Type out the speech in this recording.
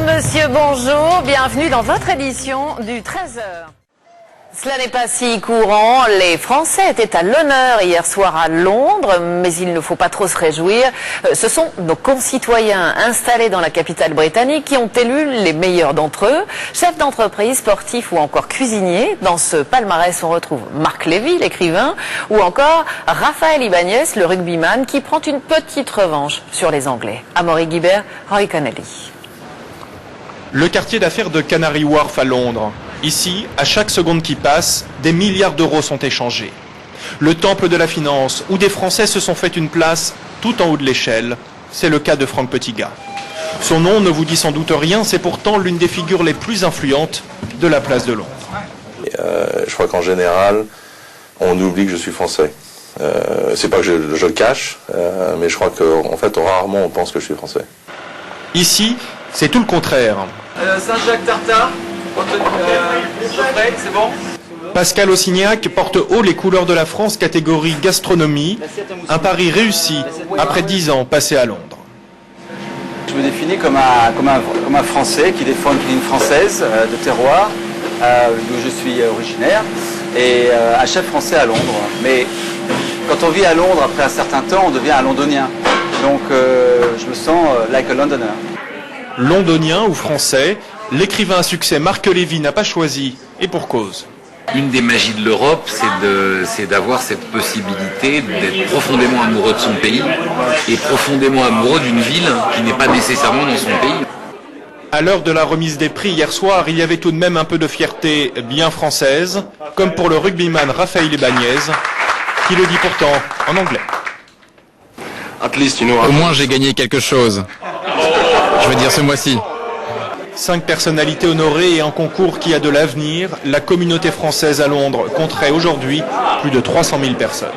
Madame, Monsieur, bonjour. Bienvenue dans votre édition du 13h. Cela n'est pas si courant. Les Français étaient à l'honneur hier soir à Londres, mais il ne faut pas trop se réjouir. Ce sont nos concitoyens installés dans la capitale britannique qui ont élu les meilleurs d'entre eux. Chefs d'entreprise, sportifs ou encore cuisiniers. Dans ce palmarès, on retrouve Marc Lévy, l'écrivain, ou encore Raphaël Ibanez, le rugbyman, qui prend une petite revanche sur les Anglais. Amaury Guibert, Roy Connelly. Le quartier d'affaires de Canary Wharf à Londres. Ici, à chaque seconde qui passe, des milliards d'euros sont échangés. Le temple de la finance, où des Français se sont fait une place tout en haut de l'échelle, c'est le cas de Franck Petitgas. Son nom ne vous dit sans doute rien, c'est pourtant l'une des figures les plus influentes de la place de Londres. Je crois qu'en général, on oublie que je suis français. C'est pas que je le cache, mais je crois qu'en fait, rarement on pense que je suis français. Ici, c'est tout le contraire. Saint-Jacques Tartare, c'est bon. Pascal Ossignac porte haut les couleurs de la France catégorie gastronomie, un pari réussi après 10 ans passés à Londres. Je me définis comme un Français qui défend une cuisine française de terroir, d'où je suis originaire, et un chef français à Londres. Mais quand on vit à Londres, après un certain temps, on devient un londonien. Donc je me sens like a Londoner. Londonien ou français, l'écrivain à succès Marc Lévy n'a pas choisi, et pour cause. Une des magies de l'Europe, c'est d'avoir cette possibilité d'être profondément amoureux de son pays et profondément amoureux d'une ville qui n'est pas nécessairement dans son pays. À l'heure de la remise des prix hier soir, il y avait tout de même un peu de fierté bien française, comme pour le rugbyman Raphaël Ibanez, qui le dit pourtant en anglais. Au moins j'ai gagné quelque chose. Je veux dire ce mois-ci. 5 personnalités honorées et un concours qui a de l'avenir, la communauté française à Londres compterait aujourd'hui plus de 300 000 personnes.